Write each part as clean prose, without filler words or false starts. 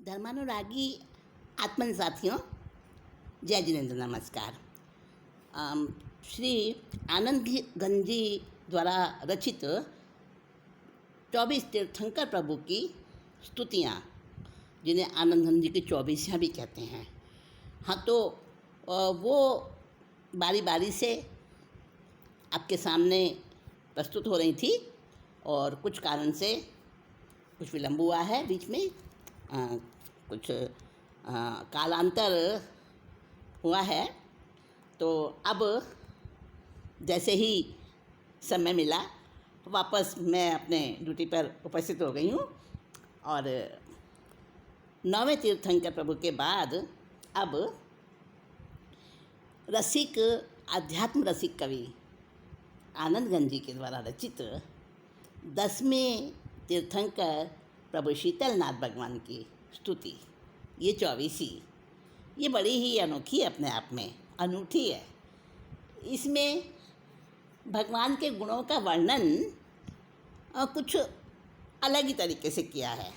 धर्मानुरागी आत्मन साथियों, जय जिनेन्द्र, नमस्कार। श्री आनंद गंज जी द्वारा रचित 24 तीर्थंकर प्रभु की स्तुतियाँ, जिन्हें आनंद गंज जी की 24 भी कहते हैं। हाँ, तो वो बारी बारी से आपके सामने प्रस्तुत हो रही थी और कुछ कारण से कुछ विलम्ब हुआ है बीच में, कुछ कालांतर हुआ है। तो अब जैसे ही समय मिला वापस मैं अपने ड्यूटी पर उपस्थित हो गई हूँ और 9वें तीर्थंकर प्रभु के बाद अब रसिक, आध्यात्म रसिक कवि आनंद गंज जी के द्वारा रचित 10वें तीर्थंकर प्रभु शीतलनाथ भगवान की स्तुति, ये 24, ये बड़ी ही अनोखी अपने आप में, अनूठी है। इसमें भगवान के गुणों का वर्णन कुछ अलग ही तरीके से किया है।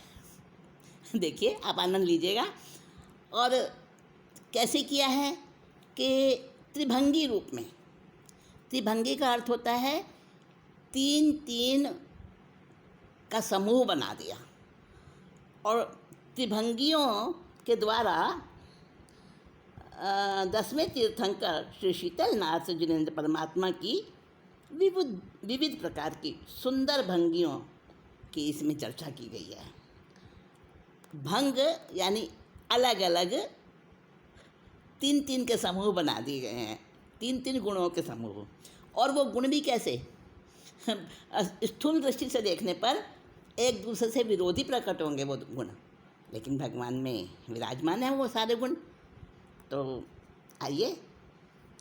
देखिए, आप आनंद लीजिएगा। और कैसे किया है कि त्रिभंगी रूप में। त्रिभंगी का अर्थ होता है 3-3 का समूह बना दिया और त्रिभंगियों के द्वारा 10वें तीर्थंकर श्री शीतलनाथ जिनेन्द्र परमात्मा की विविध प्रकार की सुंदर भंगियों की इसमें चर्चा की गई है। भंग यानी अलग अलग 3-3 के समूह बना दिए गए हैं, 3-3 गुणों के समूह। और वो गुण भी कैसे, स्थूल दृष्टि से देखने पर एक दूसरे से विरोधी प्रकट होंगे वो गुण, लेकिन भगवान में विराजमान है वो सारे गुण। तो आइए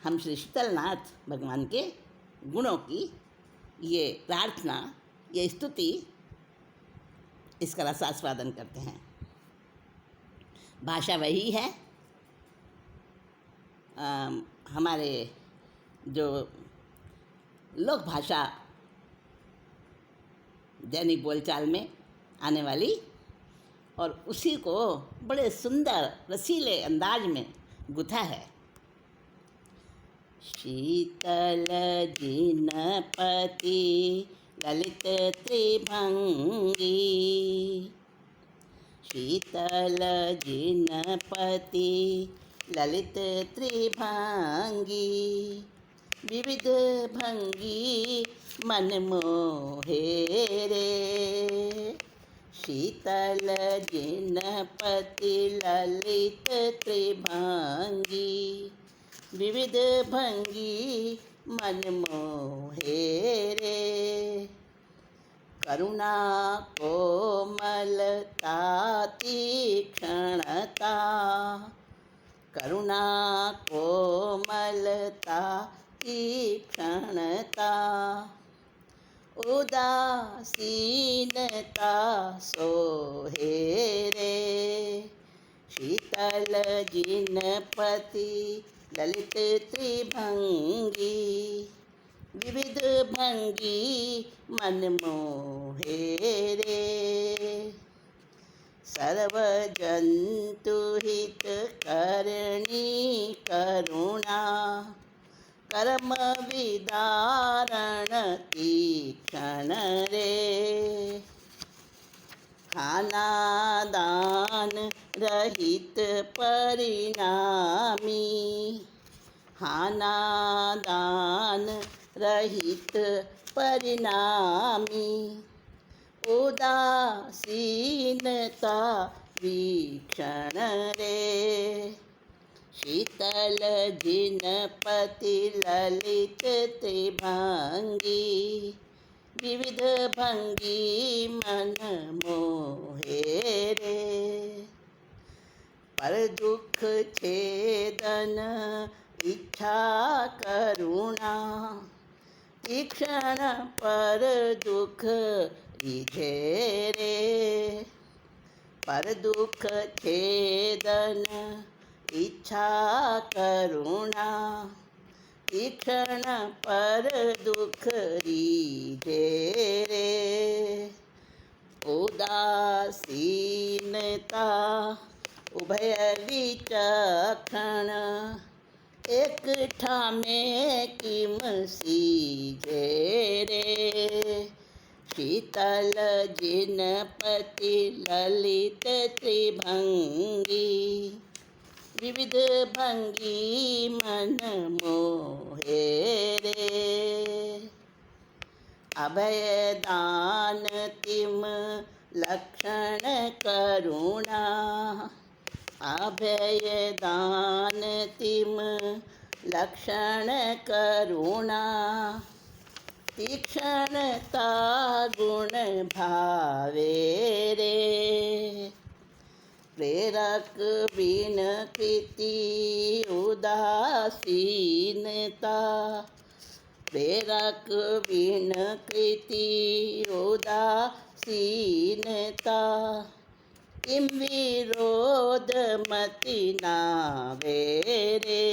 हम श्री शीतलनाथ भगवान के गुणों की ये प्रार्थना, ये स्तुति, इसका रसास्वादन करते हैं। भाषा वही है, हमारे जो लोक भाषा दैनिक बोलचाल में आने वाली, और उसी को बड़े सुंदर रसीले अंदाज में गुथा है। शीतल जिनपति ललित त्रिभंगी, शीतल जिनपति ललित त्रिभंगी, विविध भंगी मन मोहे रे। शीतल जिनपति ललित त्रिभंगी, विविध भंगी मन मोहे रे। करुणा कोमलता तीक्ष्णता, करुणा कोमलता तीक्ष्णता, उदासीनता सोहे रे। शीतल जिनपति ललित त्रिभंगी, विविध भंगी मन मोहे रे। सर्व जंतु हित करणी करुणा, कर्म विदारण तीक्ष्ण रे। खाना दान रहित परिणामी, खाना दान रहित परिणामी, उदासीनता वीक्षण रे। शीतल जिनपति ललित त्रिभंगी, विविध भंगी मन मोहे रे। पर दुख छेदन इच्छा करुणा, तीक्ष्ण पर दुख रिझे रे। पर दुख छेदन इच्छा करुणा, तीक्ष्ण पर दुख रिझे रे। उदासीनता उभय विचक्षण एक ठामे किम सीजे रे शीतल जिनपति ललित त्रिभंगी विविध भंगी मन मोहे रे अभय दान तिम लक्षण करुणा अभय दान तिम लक्षण करुणा तीक्ष्णता गुण भावे रे प्रेरक बिन कृति उदासीनता प्रेरक बिन कृति उदासीनता किम विरोध मति नावे रे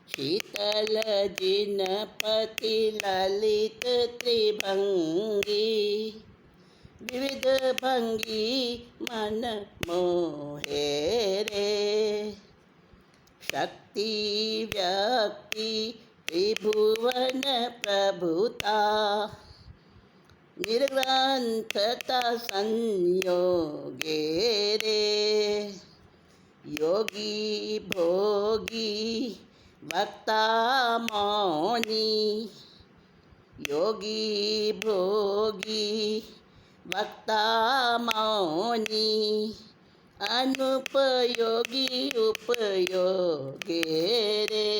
शीतल जिनपति ललित त्रिभंगी विविध भंगी मन मोहे रे शक्ति व्यक्ति त्रिभुवन प्रभुता निर्ग्रंथता संयोगे रे योगी भोगी वक्ता मौनी योगी भोगी वक्ता मौनी अनुपयोगी उपयोगे रे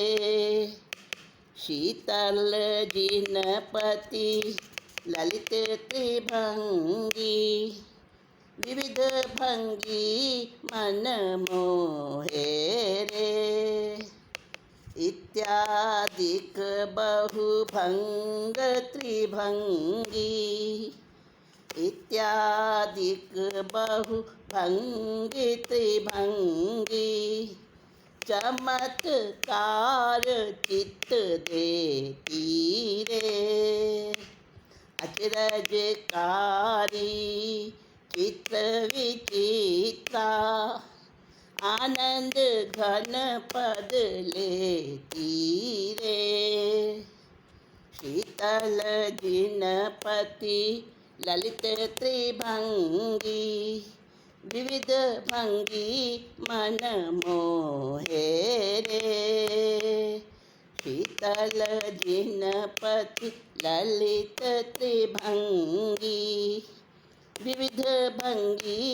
शीतल जिनपति ललित त्रिभंगी विविध भंगी मन मोहे रे इत्यादिक बहुभंग त्रिभंगी इत्यादिक बहुभंगी त्रिभंगी चमत्कार चित्त देती रे अचरजकारी चित्र विचित्रा आनंद घन पद लेती रे शीतल जिनपति ललित त्रिभंगी विविध भंगी मन मोहे रे शीतल जिनपति ललित त्रिभंगी विविध भंगी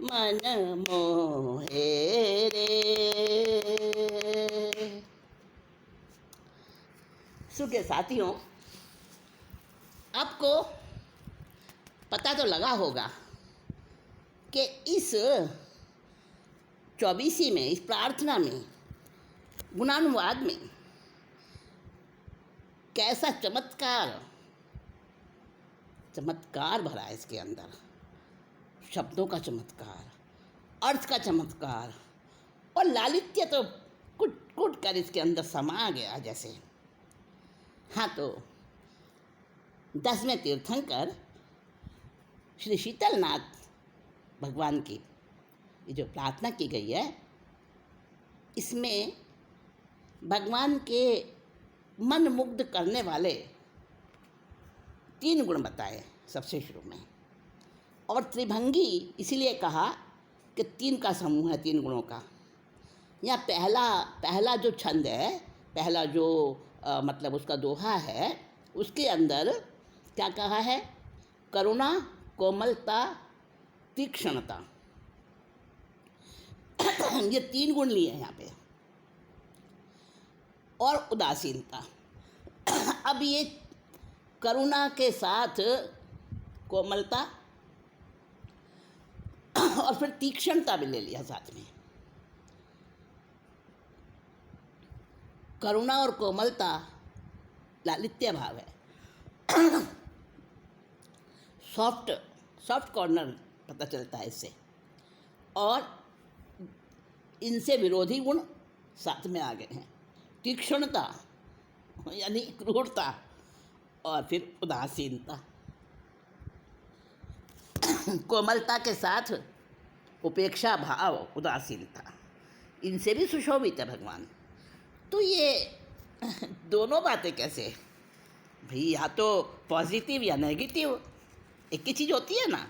मन मोहे रे। सुके साथियों, आपको पता तो लगा होगा कि इस 24वीं में, इस प्रार्थना में, गुणानुवाद में कैसा चमत्कार भरा है इसके अंदर। शब्दों का चमत्कार, अर्थ का चमत्कार और लालित्य तो कुट कुट कर इसके अंदर समा गया जैसे। हाँ, तो 10वें तीर्थंकर श्री शीतलनाथ भगवान की ये जो प्रार्थना की गई है, इसमें भगवान के मन मुग्ध करने वाले 3 गुण बताए सबसे शुरू में। और त्रिभंगी इसीलिए कहा कि 3 का समूह है, 3 गुणों का। यहाँ पहला जो छंद है, पहला जो मतलब उसका दोहा है, उसके अंदर क्या कहा है? करुणा, कोमलता, तीक्ष्णता, ये 3 गुण लिए हैं यहाँ पे, और उदासीनता। अब ये करुणा के साथ कोमलता और फिर तीक्ष्णता भी ले लिया साथ में। करुणा और कोमलता लालित्य भाव है, सॉफ्ट कॉर्नर पता चलता है इससे। और इनसे विरोधी गुण साथ में आ गए हैं, तीक्ष्णता यानी क्रूरता और फिर उदासीनता। कोमलता के साथ उपेक्षा भाव, उदासीनता, इनसे भी सुशोभित है भगवान। तो ये दोनों बातें कैसे भाई, या तो पॉजिटिव या नेगेटिव एक ही चीज़ होती है ना।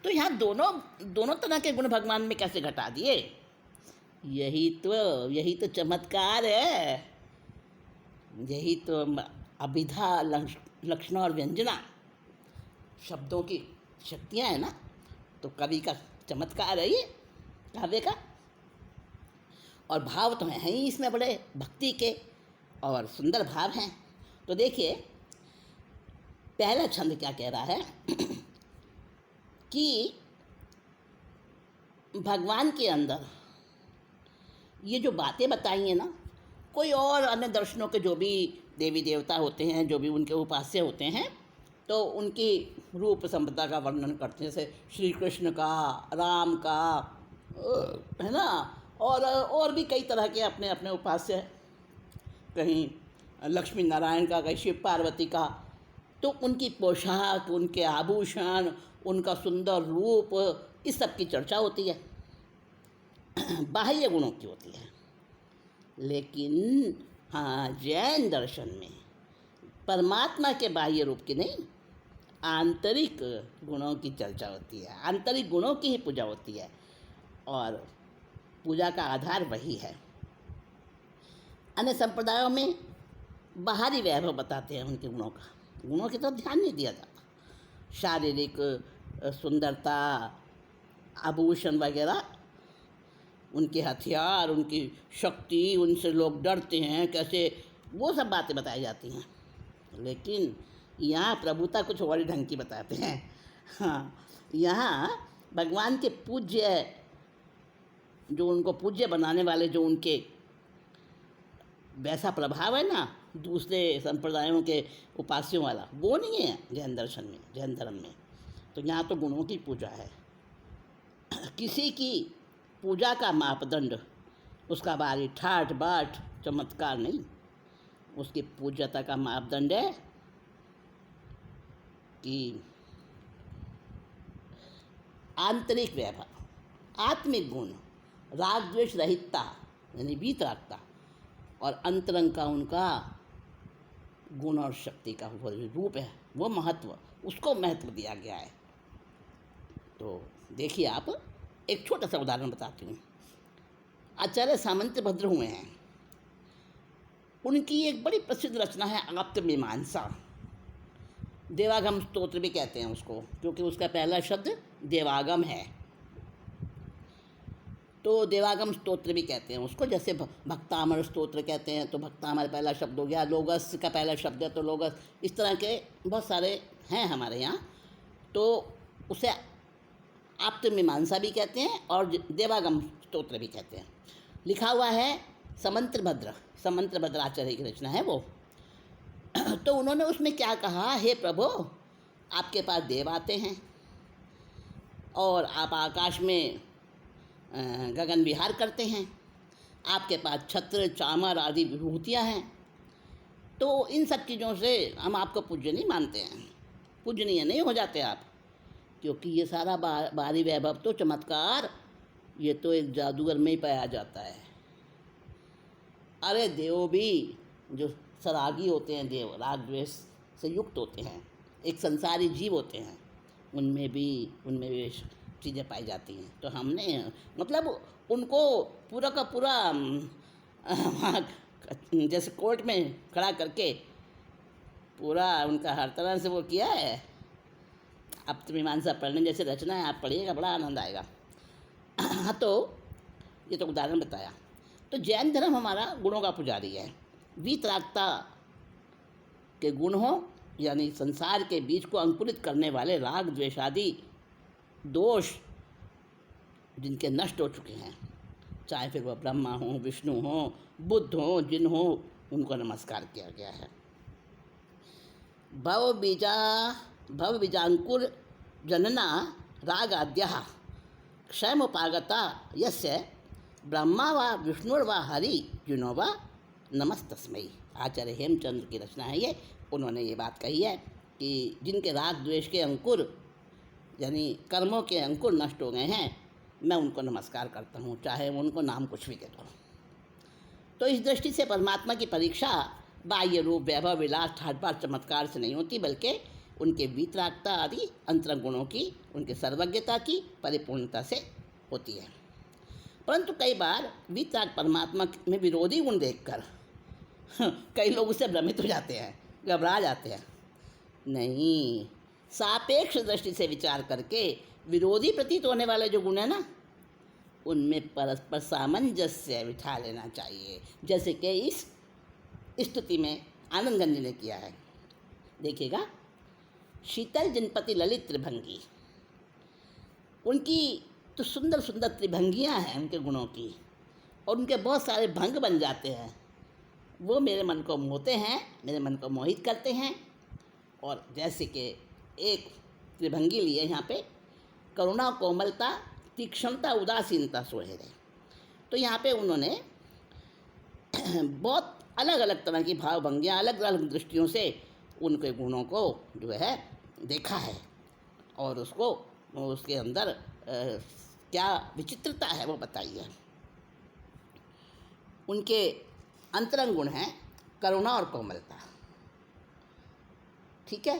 तो यहाँ दोनों दोनों तरह के गुण भगवान में कैसे घटा दिए, यही तो चमत्कार है। यही तो अभिधा, लक्षण और व्यंजना शब्दों की शक्तियाँ हैं ना। तो कवि का चमत्कार है ये काव्य का। और भाव तो हैं ही इसमें बड़े भक्ति के और सुंदर भाव हैं। तो देखिए पहला छंद क्या कह रहा है कि भगवान के अंदर ये जो बातें बताई हैं ना, कोई और अन्य दर्शनों के जो भी देवी देवता होते हैं, जो भी उनके उपास्य होते हैं, तो उनकी रूप संपदा का वर्णन करते हैं, जैसे श्री कृष्ण का, राम का, है ना, और भी कई तरह के अपने अपने उपास्य हैं, कहीं लक्ष्मी नारायण का, कहीं शिव पार्वती का। तो उनकी पोशाक, उनके आभूषण, उनका सुंदर रूप, इस सब की चर्चा होती है, बाह्य गुणों की होती है। लेकिन हाँ, जैन दर्शन में परमात्मा के बाह्य रूप की नहीं, आंतरिक गुणों की चर्चा होती है, आंतरिक गुणों की ही पूजा होती है, और पूजा का आधार वही है। अन्य संप्रदायों में बाहरी वैभव बताते हैं उनके गुणों का, गुणों की तरफ ध्यान नहीं दिया जाता। शारीरिक सुंदरता, आभूषण वगैरह, उनके हथियार, उनकी शक्ति, उनसे लोग डरते हैं कैसे, वो सब बातें बताई जाती हैं। लेकिन यहाँ प्रभुता कुछ और ही ढंग की बताते हैं। हाँ, यहाँ भगवान के पूज्य, जो उनको पूज्य बनाने वाले, जो उनके वैसा प्रभाव है ना दूसरे संप्रदायों के उपास्यों वाला, वो नहीं है जैन दर्शन में, जैन धर्म में। तो यहाँ तो गुणों की पूजा है। किसी की पूजा का मापदंड उसका बारी ठाठ बाट चमत्कार नहीं, उसकी पूज्यता का मापदंड है कि आंतरिक वैभव, आत्मिक गुण, राग द्वेष रहितता यानी वीतरागता, और अंतरंग का उनका गुण और शक्ति का वो रूप है, वो महत्व, उसको महत्व दिया गया है। तो देखिए आप, एक छोटा सा उदाहरण बताती हूँ। आचार्य सामंतभद्र हुए हैं, उनकी एक बड़ी प्रसिद्ध रचना है आप्तमीमांसा। देवागम स्तोत्र भी कहते हैं उसको, क्योंकि उसका पहला शब्द देवागम है। तो देवागम स्तोत्र भी कहते हैं उसको, जैसे भक्तामर स्तोत्र कहते हैं, तो भक्तामर पहला शब्द हो गया, लोगस का पहला शब्द है तो लोगस, इस तरह के बहुत सारे हैं हमारे यहाँ। तो उसे आप्तमीमांसा भी कहते हैं और देवागम स्तोत्र भी कहते हैं। लिखा हुआ है समंत्रभद्र आचार्य की रचना है वो। तो उन्होंने उसमें क्या कहा, हे प्रभु, आपके पास देव आते हैं और आप आकाश में गगन विहार करते हैं, आपके पास छत्र चामर आदि विभूतियाँ हैं। तो इन सब चीज़ों से हम आपको पूज्य नहीं मानते हैं, पूजनीय नहीं हो जाते आप, क्योंकि ये सारा बाहरी वैभव तो चमत्कार, ये तो एक जादूगर में ही पाया जाता है। अरे देव भी जो सरागी होते हैं, देव राग द्वेष से युक्त होते हैं, एक संसारी जीव होते हैं, उनमें भी चीज़ें पाई जाती हैं। तो हमने मतलब उनको पूरा का पूरा जैसे कोर्ट में खड़ा करके पूरा उनका हर तरह से वो किया है। अब तो मीमांसा पढ़ने जैसे रचना है, आप पढ़िएगा बड़ा आनंद आएगा। हाँ, तो ये तो उदाहरण बताया। तो जैन धर्म हमारा गुणों का पुजारी है। वीतरागता के गुण हो, यानी संसार के बीज को अंकुरित करने वाले राग द्वेषादि दोष जिनके नष्ट हो चुके हैं, चाहे फिर वह ब्रह्मा हो, विष्णु हो, बुद्ध हो, जिन हो, उनको नमस्कार किया गया है। भव बीजांकुर जनना रागाद्यः क्षयमुपागता यस्य ब्रह्मा व विष्णुर्वा हरि जिनो वा नमस्तस्मै। आचार्य हेमचंद्र की रचना है ये। उन्होंने ये बात कही है कि जिनके राग द्वेष के अंकुर यानी कर्मों के अंकुर नष्ट हो गए हैं, मैं उनको नमस्कार करता हूँ, चाहे उनको नाम कुछ भी दे दो। तो इस दृष्टि से परमात्मा की परीक्षा बाह्य रूप, वैभव, विलास, ठाट बाट, चमत्कार से नहीं होती, बल्कि उनके वीतरागता आदि अंतरंग गुणों की, उनके सर्वज्ञता की परिपूर्णता से होती है। परंतु कई बार वीतराग परमात्मा में विरोधी गुण देखकर कई लोग उससे भ्रमित हो जाते हैं, घबरा जाते हैं। नहीं, सापेक्ष दृष्टि से विचार करके विरोधी प्रतीत होने वाले जो गुण है ना, उनमें परस्पर सामंजस्य बिठा लेना चाहिए, जैसे कि इस स्तुति में आनंदगंज ने किया है। देखिएगा, शीतल जनपति ललित त्रिभंगी, उनकी तो सुंदर सुंदर त्रिभंगियाँ हैं उनके गुणों की, और उनके बहुत सारे भंग बन जाते हैं। वो मेरे मन को मोहते हैं, मेरे मन को मोहित करते हैं। और जैसे कि एक त्रिभंगी लिए यहाँ पे, करुणा, कोमलता, तीक्ष्णता, उदासीनता सोहे रहे। तो यहाँ पे उन्होंने बहुत अलग अलग तरह की भावभंगियाँ, अलग अलग दृष्टियों से उनके गुणों को जो है देखा है, और उसको उसके अंदर क्या विचित्रता है वो बताई है। उनके अंतरंग गुण हैं करुणा और कोमलता। ठीक है,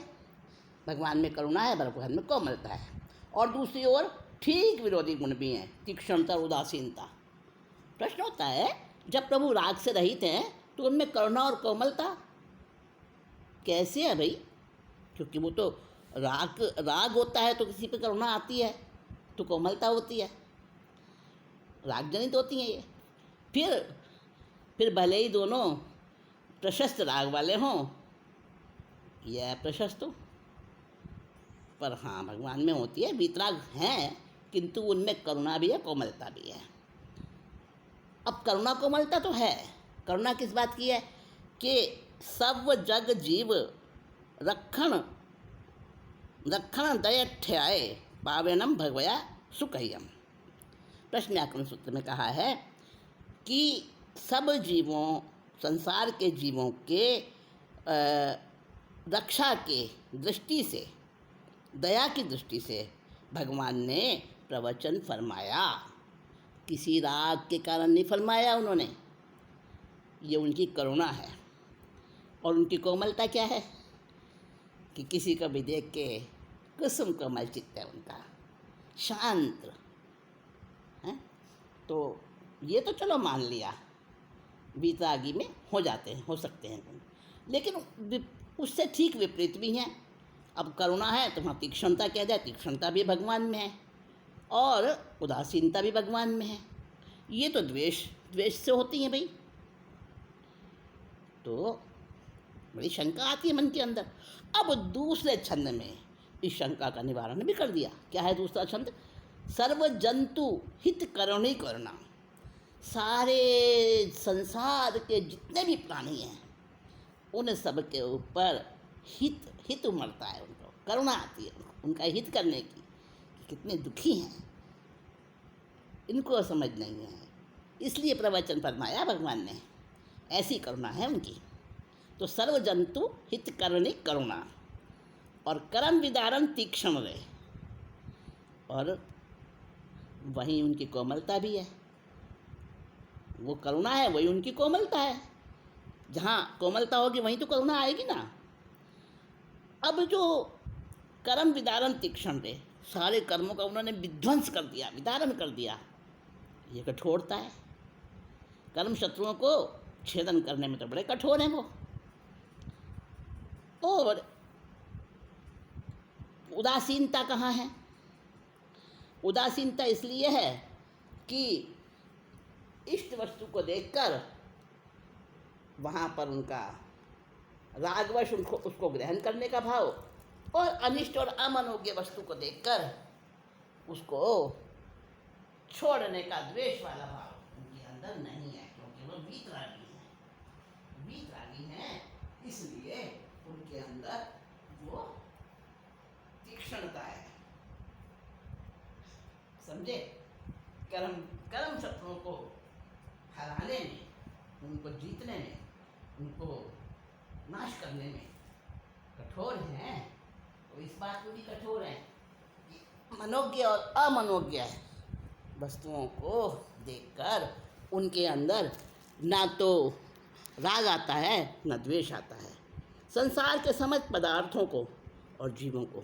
भगवान में करुणा है, भगवान में कोमलता है। और दूसरी ओर ठीक विरोधी गुण भी हैं, तीक्ष्णता और उदासीनता। प्रश्न होता है, जब प्रभु राग से रहित हैं तो उनमें करुणा और कोमलता कैसे है भाई? क्योंकि वो तो राग होता है तो किसी पे करुणा आती है, तो कोमलता होती है, राग जनित होती हैं ये। फिर भले ही दोनों प्रशस्त राग वाले हों या प्रशस्त हो, पर हाँ भगवान में होती है, वीतराग हैं, किंतु उनमें करुणा भी है, कोमलता भी है। अब करुणा कोमलता तो है। करुणा किस बात की है कि सब जग जीव रक्षण दयठ्याय पावेनम भगवया सुखयम। प्रश्न व्याकरण सूत्र में कहा है कि सब जीवों, संसार के जीवों के रक्षा के दृष्टि से, दया की दृष्टि से भगवान ने प्रवचन फरमाया। किसी राग के कारण नहीं फरमाया उन्होंने, ये उनकी करुणा है। और उनकी कोमलता क्या है कि किसी को भी देख के कुसुम कोमल चित्त है उनका, शांत है। तो ये तो चलो मान लिया, वीतरागी में हो जाते हैं, हो सकते हैं, लेकिन उससे ठीक विपरीत भी हैं। अब करुणा है तो वहाँ तीक्ष्णता कह जाए, तीक्ष्णता भी भगवान में है, और उदासीनता भी भगवान में है। ये तो द्वेष से होती हैं भाई। तो बड़ी शंका आती है मन के अंदर। अब दूसरे छंद में इस शंका का निवारण भी कर दिया। क्या है दूसरा छंद? सर्व जंतु हित करणी करना। सारे संसार के जितने भी प्राणी हैं उन सब के ऊपर हित उमड़ता है, उनको करुणा आती है, उनका हित करने की, कितने दुखी हैं इनको समझ नहीं है, इसलिए प्रवचन फरमाया भगवान ने। ऐसी करुणा है उनकी। तो सर्व जंतु हित करणी करुणा, और कर्म विदारण तीक्ष्ण रहे, और वहीं उनकी कोमलता भी है। वो करुणा है, वही उनकी कोमलता है। जहाँ कोमलता होगी वहीं तो करुणा आएगी ना। अब जो कर्म विदारण तीक्ष्ण रहे, सारे कर्मों का उन्होंने विध्वंस कर दिया, विदारण कर दिया, ये कठोरता है। कर्म शत्रुओं को छेदन करने में तो बड़े कठोर हैं वो। और उदासीनता कहाँ है? उदासीनता इसलिए है कि इष्ट वस्तु को देखकर वहाँ पर उनका रागवश उसको ग्रहण करने का भाव, और अनिष्ट और अमनोज्ञ वस्तु को देखकर उसको छोड़ने का द्वेष वाला भाव उनके अंदर नहीं है, क्योंकि वो वीतरागी हैं, इसलिए उनके अंदर वो तीक्ष्णता है। समझे? कर्म शत्रुओं को हराने में, उनको जीतने में, उनको नाश करने में कठोर हैं। तो इस बात में भी कठोर हैं कि मनोज्ञ और अमनोज्ञ वस्तुओं को देखकर उनके अंदर ना तो राग आता है न द्वेष आता है। संसार के समस्त पदार्थों को और जीवों को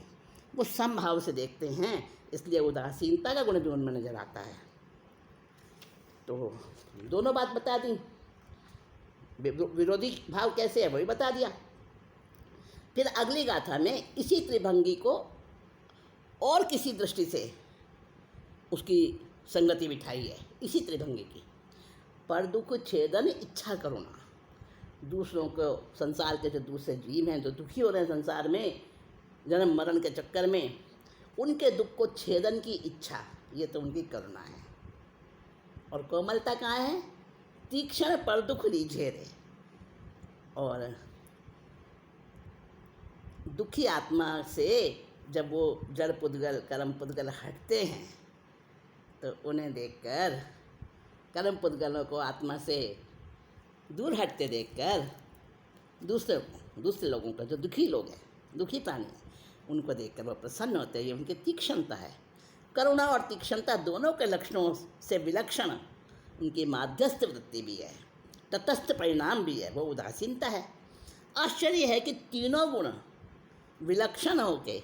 वो समभाव से देखते हैं, इसलिए उदासीनता का गुण भी उनमें नजर आता है। तो दोनों बात बता दी, विरोधी भाव कैसे है वही बता दिया। फिर अगली गाथा में इसी त्रिभंगी को और किसी दृष्टि से उसकी संगति बिठाई है, इसी त्रिभंगी की। पर दुख छेदन इच्छा करुणा, दूसरों को, संसार के जो दूसरे जीव हैं जो दुखी हो रहे हैं संसार में जन्म मरण के चक्कर में, उनके दुख को छेदन की इच्छा, ये तो उनकी करुणा है। और कोमलता कहाँ है? तीक्ष्ण पर दुख लीझे रे। और दुखी आत्मा से जब वो जड़ पुद्गल कर्म पुद्गल हटते हैं तो उन्हें देखकर, कर्म पुद्गलों को आत्मा से दूर हटते देखकर दूसरे लोगों का, जो दुखी लोग हैं, दुखी प्राणी, उनको देखकर वो प्रसन्न होते हैं। ये उनकी तीक्ष्णता है। करुणा और तीक्ष्णता दोनों के लक्षणों से विलक्षण उनकी माध्यस्थ वृत्ति भी है, तटस्थ परिणाम भी है, वो उदासीनता है। आश्चर्य है कि तीनों गुण विलक्षण होके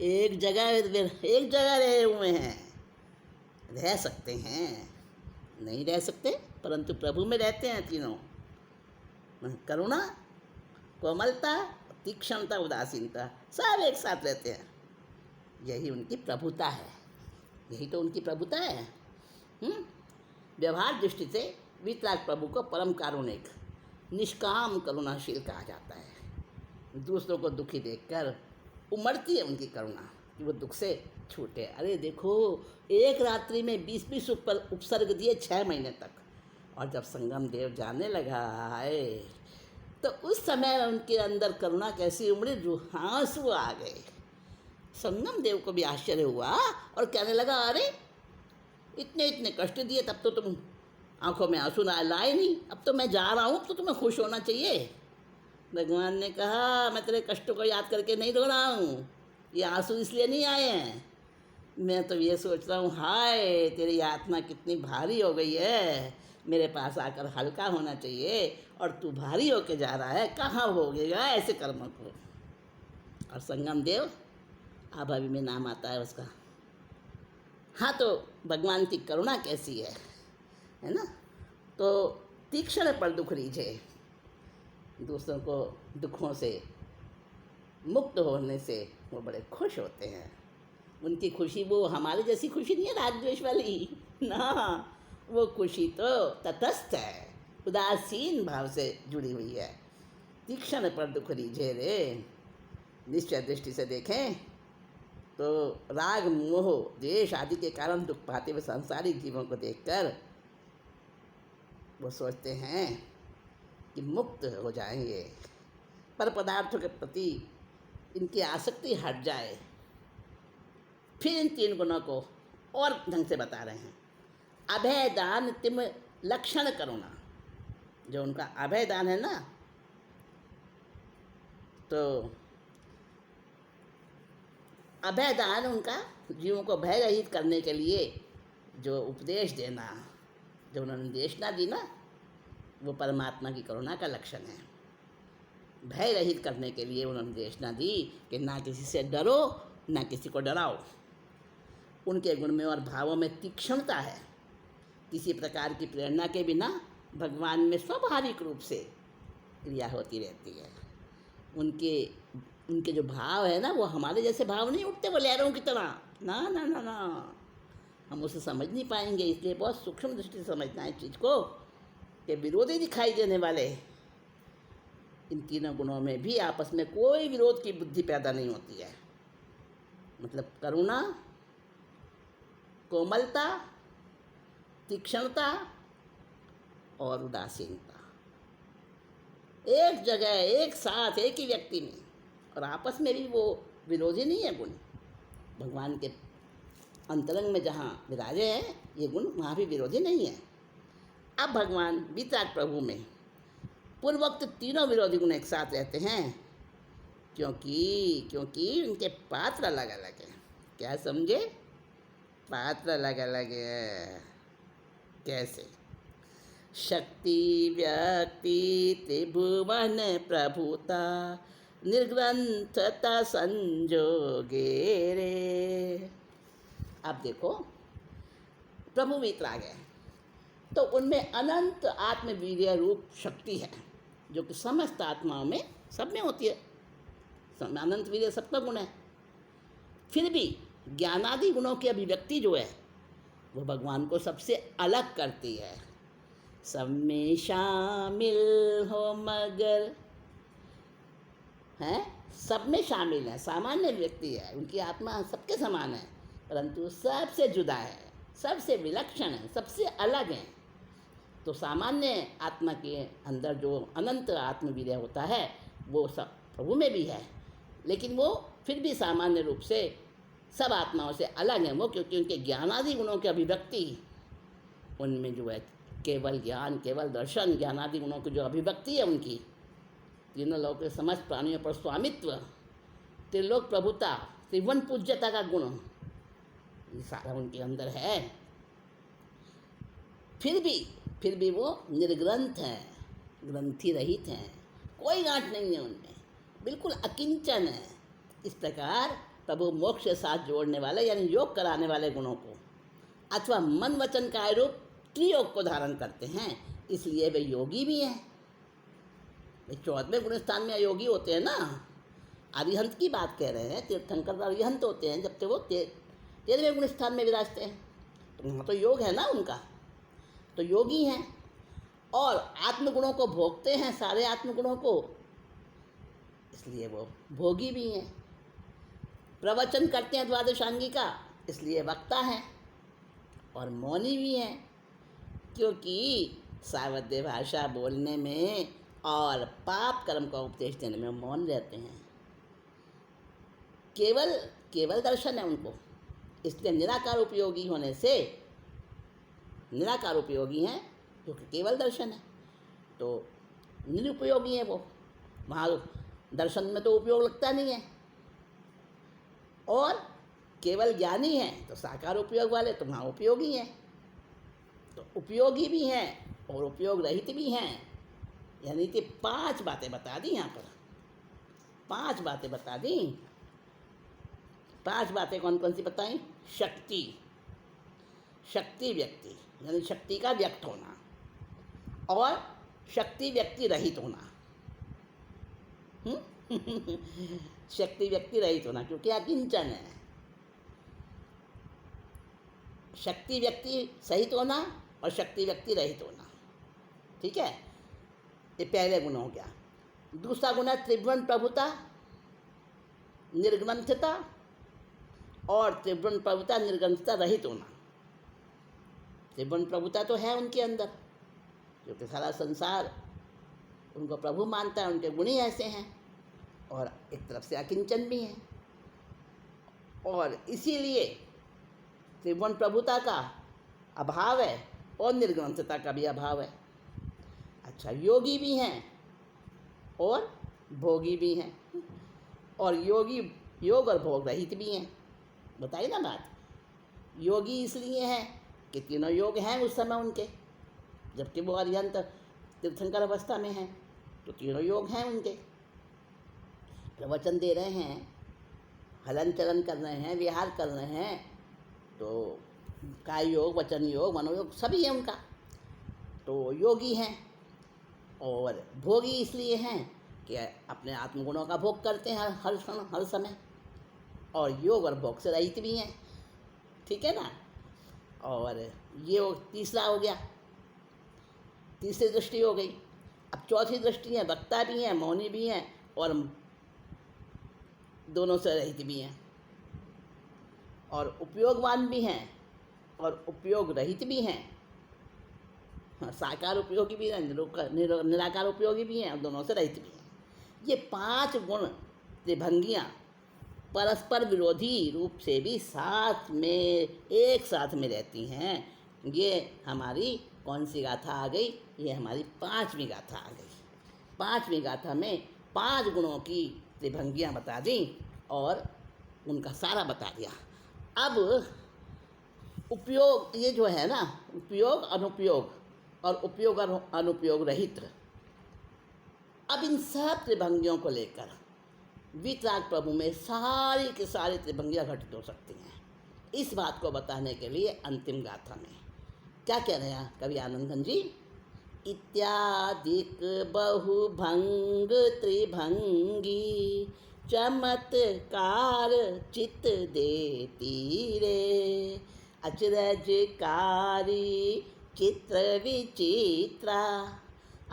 एक जगह रहे हुए हैं, रह सकते हैं, नहीं रह सकते, परंतु प्रभु में रहते हैं तीनों। करुणा, कोमलता, तीक्ष्णता, उदासीनता सब एक साथ रहते हैं। यही उनकी प्रभुता है, यही तो उनकी प्रभुता है। व्यवहार दृष्टि से वीतराग प्रभु को परम कारुणिक, निष्काम करुणाशील कहा जाता है। दूसरों को दुखी देखकर उमड़ती है उनकी करुणा कि वो दुख से छूटे। अरे देखो, एक रात्रि में 20-20 उपसर्ग दिए 6 महीने तक, और जब संगम देव जाने लगा है तो उस समय उनके अंदर करुणा कैसी उमड़ी, आंसू आ गए। संगम देव को भी आश्चर्य हुआ और कहने लगा, अरे इतने कष्ट दिए तब तो तुम आंखों में आंसू लाए नहीं, अब तो मैं जा रहा हूँ तो तुम्हें खुश होना चाहिए। भगवान ने कहा, मैं तेरे कष्टों को याद करके नहीं रो रहा हूँ, ये आंसू इसलिए नहीं आए हैं, मैं तो ये सोच रहा हूँ, हाय तेरी आत्मा कितनी भारी हो गई है, मेरे पास आकर हल्का होना चाहिए, और तू भारी होके जा रहा है, कहाँ भोगेगा ऐसे कर्मों को। और संगम देव आभावी में नाम आता है उसका। हाँ, तो भगवान की करुणा कैसी है ना। तो तीक्ष्ण पर दुख रीझे, दूसरों को दुखों से मुक्त होने से वो बड़े खुश होते हैं। उनकी खुशी वो हमारे जैसी खुशी नहीं है राग द्वेष वाली ना, वो खुशी तो तटस्थ है, उदासीन भाव से जुड़ी हुई है। तीक्ष्ण पर दुख रीझे रे। निश्चय दृष्टि से देखें तो राग मोह द्वेष आदि के कारण दुख पाते हुए सांसारिक जीवों को देखकर वो सोचते हैं कि मुक्त हो जाएंगे, पर पदार्थों के प्रति इनकी आसक्ति हट जाए। फिर इन 3 गुणों को और ढंग से बता रहे हैं। अभय दान तिम लक्षण करुणा, जो उनका अभय दान है ना, तो अभय दान उनका जीवों को भय रहित करने के लिए जो उपदेश देना, जो उन्होंने देशना दी ना, वो परमात्मा की करुणा का लक्षण है। भय रहित करने के लिए उन्होंने देशना दी कि ना किसी से डरो ना किसी को डराओ। उनके गुण में और भावों में तीक्ष्णता है, किसी प्रकार की प्रेरणा के बिना भगवान में स्वाभाविक रूप से क्रिया होती रहती है। उनके जो भाव है ना, वो हमारे जैसे भाव नहीं उठते वो लहरों की तरह, ना ना ना ना, हम उसे समझ नहीं पाएंगे। इसलिए बहुत सूक्ष्म दृष्टि से समझना है चीज़ को, कि विरोधी दिखाई देने वाले इन तीनों गुणों में भी आपस में कोई विरोध की बुद्धि पैदा नहीं होती है। मतलब करुणा, कोमलता, तीक्ष्णता और उदासीनता एक जगह, एक साथ, एक ही व्यक्ति में, और आपस में भी वो विरोधी नहीं है गुण। भगवान के अंतरंग में जहाँ विराजे हैं ये गुण, वहाँ भी विरोधी नहीं है। अब भगवान वीतराग प्रभु में पूर्वोक्त तीनों विरोधी गुण एक साथ रहते हैं, क्योंकि उनके पात्र अलग अलग हैं। क्या समझे? पात्र अलग अलग है। कैसे? शक्ति व्यक्ति त्रिभुवन प्रभुता निर्ग्रंथता संजोगे रे। अब देखो, प्रभु मित्र आ गए तो उनमें अनंत आत्मवीर्य रूप शक्ति है जो कि समस्त आत्माओं में, सब में होती है। अनंत वीर्य सबका गुण है। फिर भी ज्ञानादि गुणों की अभिव्यक्ति जो है वो भगवान को सबसे अलग करती है। सब में शामिल हो मगर, हैं, सब में शामिल है, सामान्य व्यक्ति है, उनकी आत्मा सबके समान है, परंतु सबसे जुदा है, सबसे विलक्षण है, सबसे अलग है। तो सामान्य आत्मा के अंदर जो अनंत आत्मवीर्य होता है वो सब प्रभु में भी है, लेकिन वो फिर भी सामान्य रूप से सब आत्माओं से अलग है वो, क्योंकि उनके ज्ञानादि गुणों की अभिव्यक्ति उनमें जो है, केवल ज्ञान, केवल दर्शन, ज्ञानादि गुणों की जो अभिव्यक्ति है उनकी, तीनों लोक के समस्त प्राणियों पर स्वामित्व, त्रिलोक प्रभुता, त्रिभुवन पूज्यता का गुण, ये सारा उनके अंदर है। फिर भी वो निर्ग्रंथ हैं, ग्रंथि रहित हैं, कोई गांठ नहीं है उनमें, बिल्कुल अकिंचन है। इस प्रकार प्रभु मोक्ष के साथ जोड़ने वाले यानी योग कराने वाले गुणों को अथवा मन वचन काय रूप त्रियोग को धारण करते हैं, इसलिए वे योगी भी हैं। वे 14वें गुण स्थान में अयोगी होते हैं ना, अरिहंत की बात कह रहे हैं। तीर्थंकर अरिहंत होते हैं जब तक वो 13वें गुण स्थान में विराजते हैं, तो वहाँ तो योग है ना उनका, तो योगी हैं और आत्मगुणों को भोगते हैं, सारे आत्मगुणों को, इसलिए वो भोगी भी हैं। प्रवचन करते हैं द्वादशांगी का, इसलिए वक्ता हैं और मौनी भी हैं, क्योंकि सावध्य भाषा बोलने में और पाप कर्म का उपदेश देने में मौन रहते हैं। केवल दर्शन है उनको, इसलिए निराकार उपयोगी होने से निराकार उपयोगी हैं, क्योंकि केवल दर्शन है, तो निरुपयोगी है वो, वहाँ दर्शन में तो उपयोग लगता नहीं है। और केवल ज्ञानी हैं तो साकार उपयोग वाले तो वहाँ उपयोगी हैं, तो उपयोगी भी हैं और उपयोग रहित भी हैं। यानी कि 5 बातें बता दी यहाँ पर, 5 बातें बता दी। 5 बातें कौन कौन सी बताई? शक्ति व्यक्ति यानी शक्ति का व्यक्त होना, और शक्ति व्यक्ति रहित होना। शक्ति व्यक्ति रहित होना क्योंकि अकिंचन है। शक्ति व्यक्ति सहित होना और शक्ति व्यक्ति रहित होना, ठीक है, ये पहले गुण हो गया। दूसरा गुण है त्रिभुवन प्रभुता, निर्ग्रंथता, और त्रिभुवन प्रभुता निर्ग्रंथता रहित होना। त्रिभुवन प्रभुता तो है उनके अंदर, क्योंकि सारा संसार उनको प्रभु मानता है, उनके गुण ही ऐसे हैं, और एक तरफ से अकिंचन भी हैं, और इसीलिए त्रिभुवन प्रभुता का अभाव है और निर्ग्रंथता का भी अभाव है। अच्छा, योगी भी हैं और भोगी भी हैं, और योग और भोग रहित भी हैं। बताइए ना बात। योगी इसलिए हैं कि तीनों योग हैं उस समय उनके, जबकि वो अरिहंत तीर्थंकर अवस्था में हैं, तो तीनों योग हैं उनके। प्रवचन दे रहे हैं, हलन चलन कर रहे हैं, विहार कर रहे हैं, तो काय योग, वचन योग, मनोयोग सभी है उनका, तो योगी हैं। और भोगी इसलिए हैं कि अपने आत्मगुणों का भोग करते हैं हर क्षण हर समय, और योग और भोग से रहित भी हैं, ठीक है ना। और ये तीसरा हो गया, तीसरी दृष्टि हो गई। अब चौथी दृष्टि है, वक्ता भी हैं, मौनी भी हैं, और दोनों से रहित भी हैं, और उपयोगवान भी हैं और उपयोग रहित भी हैं। साकार उपयोगी भी हैं, निराकार उपयोगी भी हैं, और दोनों से रहित भी हैं। ये 5 गुण त्रिभंगियाँ परस्पर विरोधी रूप से भी साथ में, एक साथ में रहती हैं। ये हमारी कौन सी गाथा आ गई? ये हमारी 5वीं गाथा आ गई। 5वीं गाथा में 5 गुणों की त्रिभंगियाँ बता दी और उनका सारा बता दिया। अब उपयोग ये जो है ना, उपयोग अनुपयोग और उपयोग अनुपयोग रहित, अब इन सब त्रिभंगियों को लेकर वीतराग प्रभु में सारी के सारी त्रिभंगियाँ घटित हो सकती हैं। इस बात को बताने के लिए अंतिम गाथा में क्या कह रहे हैं कवि आनंदघन जी? इत्यादिक बहुभंग त्रिभंगी चमत्कार चित देती रे, अचरजकारी चित्र विचित्रा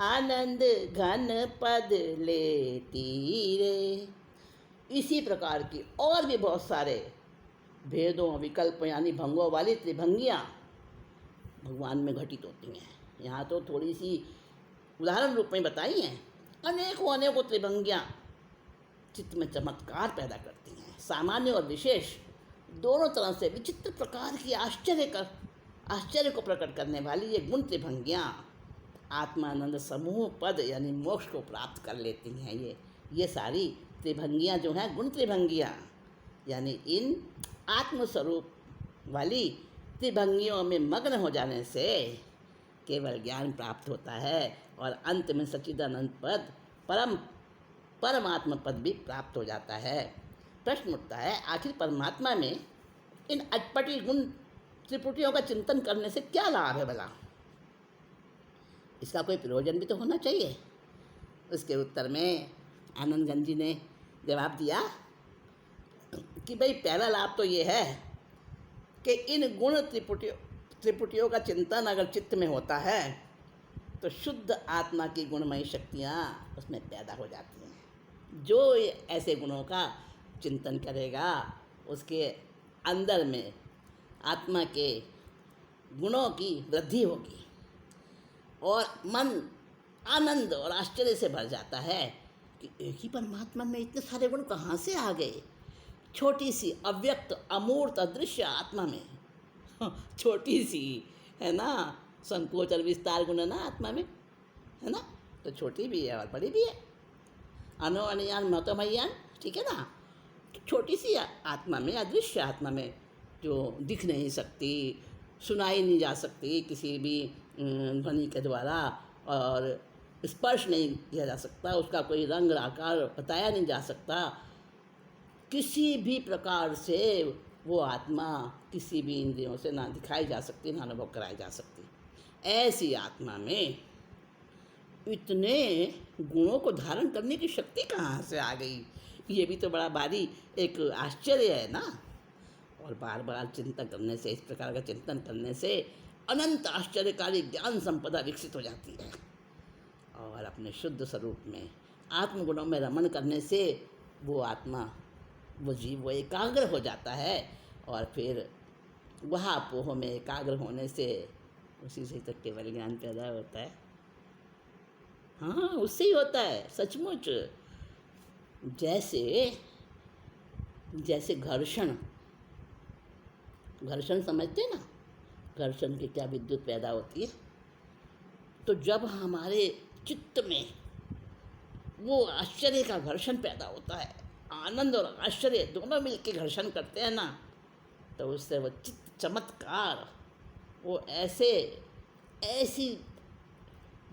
आनंद घन पद लेती रे। इसी प्रकार की और भी बहुत सारे भेदों विकल्प यानी भंगों वाली त्रिभंगियाँ भगवान में घटित होती हैं। यहाँ तो थोड़ी सी उदाहरण रूप में बताई हैं। अनेकों अनेकों त्रिभंगियाँ चित्त में चमत्कार पैदा करती हैं। सामान्य और विशेष दोनों तरह से विचित्र प्रकार की आश्चर्य को प्रकट करने वाली ये गुण त्रिभंगियाँ आत्मानंद समूह पद यानी मोक्ष को प्राप्त कर लेती हैं। ये सारी त्रिभंगियाँ जो हैं गुण त्रिभंगियाँ यानी इन आत्मस्वरूप वाली त्रिभंगियों में मग्न हो जाने से केवल ज्ञान प्राप्त होता है और अंत में सच्चिदानंद पद परमात्मा पद भी प्राप्त हो जाता है। प्रश्न उठता है, आखिर परमात्मा में इन अटपटी गुण त्रिपुटियों का चिंतन करने से क्या लाभ है भला? इसका कोई प्रयोजन भी तो होना चाहिए। उसके उत्तर में आनंदघन जी ने जवाब दिया कि भाई पहला लाभ तो ये है कि इन गुण त्रिपुटियों का चिंतन अगर चित्त में होता है तो शुद्ध आत्मा की गुणमयी शक्तियाँ उसमें पैदा हो जाती हैं। जो ऐसे गुणों का चिंतन करेगा उसके अंदर में आत्मा के गुणों की वृद्धि होगी और मन आनंद और आश्चर्य से भर जाता है कि एक ही परमात्मा में इतने सारे गुण कहाँ से आ गए। छोटी सी अव्यक्त अमूर्त अदृश्य आत्मा में छोटी सी है ना, संकोच और विस्तार गुण है ना आत्मा में, है ना, तो छोटी भी है और बड़ी भी है। अनो अनियान महतमयान, ठीक है ना। तो छोटी सी आत्मा में, अदृश्य आत्मा में जो दिख नहीं सकती, सुनाई नहीं जा सकती किसी भी ध्वनि के द्वारा और स्पर्श नहीं किया जा सकता, उसका कोई रंग आकार बताया नहीं जा सकता, किसी भी प्रकार से वो आत्मा किसी भी इंद्रियों से ना दिखाई जा सकती, ना अनुभव कराई जा सकती। ऐसी आत्मा में इतने गुणों को धारण करने की शक्ति कहाँ से आ गई? ये भी तो बड़ा भारी एक आश्चर्य है ना। और बार बार चिंतन करने से, इस प्रकार का चिंतन करने से अनंत आश्चर्यकारी ज्ञान संपदा विकसित हो जाती है और अपने शुद्ध स्वरूप में आत्मगुणों में रमण करने से वो आत्मा, वो जीव, वो एकाग्र हो जाता है और फिर वह अपोह में एकाग्र होने से उसी से तक केवल ज्ञान पैदा होता है। हाँ, उससे ही होता है सचमुच। जैसे घर्षण समझते ना, घर्षण की क्या विद्युत पैदा होती है। तो जब हमारे चित्त में वो आश्चर्य का घर्षण पैदा होता है, आनंद और आश्चर्य दोनों मिलकर घर्षण करते हैं ना, तो उससे वो चित्त चमत्कार, वो ऐसी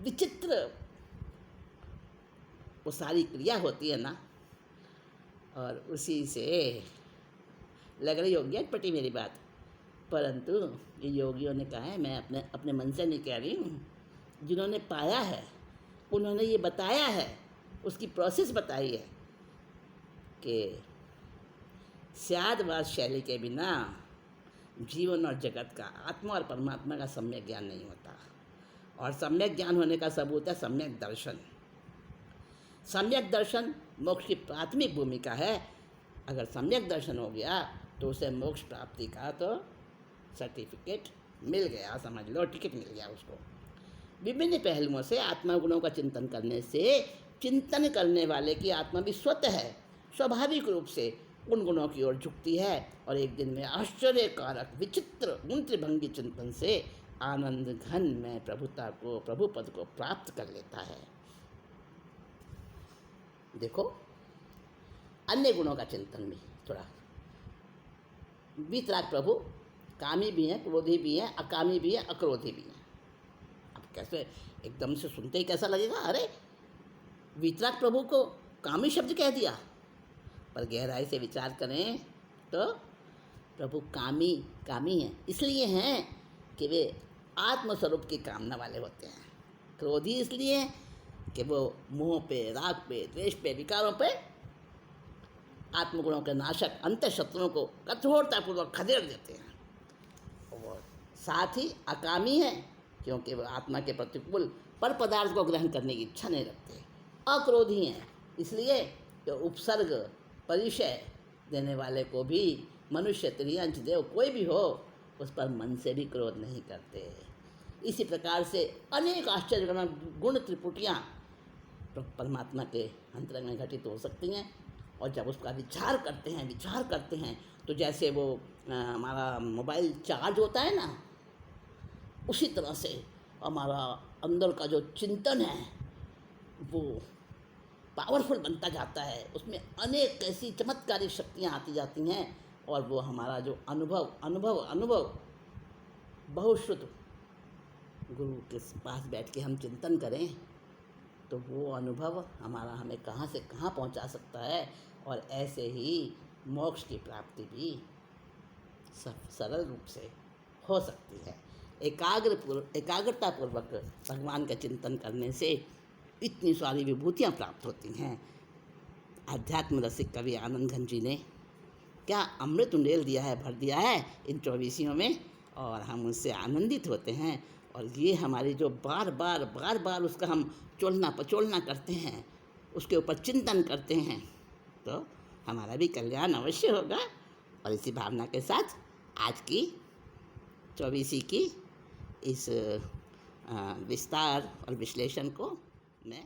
विचित्र वो सारी क्रिया होती है ना। और उसी से लग रही होगी अटपटी मेरी बात, परंतु ये योगियों ने कहा है, मैं अपने मन से नहीं कह रही हूँ, जिन्होंने पाया है उन्होंने ये बताया है, उसकी प्रोसेस बताई है कि स्यादवाद शैली के बिना जीवन और जगत का, आत्मा और परमात्मा का सम्यक ज्ञान नहीं होता। और सम्यक ज्ञान होने का सबूत है सम्यक दर्शन। सम्यक दर्शन मोक्ष की प्राथमिक भूमिका है। अगर सम्यक दर्शन हो गया तो उसे मोक्ष प्राप्ति का तो सर्टिफिकेट मिल गया, समझ लो, टिकट मिल गया उसको। विभिन्न पहलुओं से आत्मा गुणों का चिंतन करने से चिंतन करने वाले की आत्मा भी स्वतः है, स्वाभाविक रूप से उन गुणों की ओर झुकती है और एक दिन में आश्चर्यकारक विचित्र गुण त्रिभंगी चिंतन से आनंद घन में प्रभु पद को प्राप्त कर लेता है। देखो, अन्य गुणों का चिंतन भी थोड़ा वीतराग प्रभु कामी भी हैं, क्रोधी भी हैं, अकामी भी हैं, अक्रोधी भी हैं। अब कैसे एकदम से सुनते ही कैसा लगेगा, अरे वीतराग प्रभु को कामी शब्द कह दिया, पर गहराई से विचार करें तो प्रभु कामी कामी हैं इसलिए हैं कि वे आत्मस्वरूप की कामना वाले होते हैं। क्रोधी इसलिए कि वो मोह पे, राग पे, द्वेष पे, विकारों पे, आत्मगुणों के नाशक अंतःशत्रुओं को कठोरतापूर्वक खदेड़ देते हैं। और साथ ही अकामी है क्योंकि वह आत्मा के प्रतिकूल पर पदार्थ को ग्रहण करने की इच्छा नहीं रखते। अक्रोधी हैं इसलिए कि उपसर्ग परिचय देने वाले को भी, मनुष्य, त्रियंश, देव कोई भी हो, उस पर मन से भी क्रोध नहीं करते। इसी प्रकार से अनेक आश्चर्यजनक गुण त्रिपुटियाँ परमात्मा के अंतरंग में घटित हो सकती हैं। और जब उसका विचार करते हैं तो जैसे वो हमारा मोबाइल चार्ज होता है ना, उसी तरह से हमारा अंदर का जो चिंतन है वो पावरफुल बनता जाता है। उसमें अनेक ऐसी चमत्कारिक शक्तियाँ आती जाती हैं और वो हमारा जो अनुभव बहुश्रुत गुरु के पास बैठ के हम चिंतन करें तो वो अनुभव हमारा हमें कहाँ से कहाँ पहुँचा सकता है। और ऐसे ही मोक्ष की प्राप्ति भी सरल रूप से हो सकती है। एकाग्रतापूर्वक भगवान का चिंतन करने से इतनी सारी विभूतियाँ प्राप्त होती हैं। आध्यात्म रसिक कवि आनंद घन जी ने क्या अमृत उंडेल दिया है, भर दिया है इन 24 में, और हम उससे आनंदित होते हैं। और ये हमारी जो बार बार उसका हम चोलना पचोलना करते हैं, उसके ऊपर चिंतन करते हैं, तो हमारा भी कल्याण अवश्य होगा। और इसी भावना के साथ आज की 24 की इस विस्तार और विश्लेषण को मैं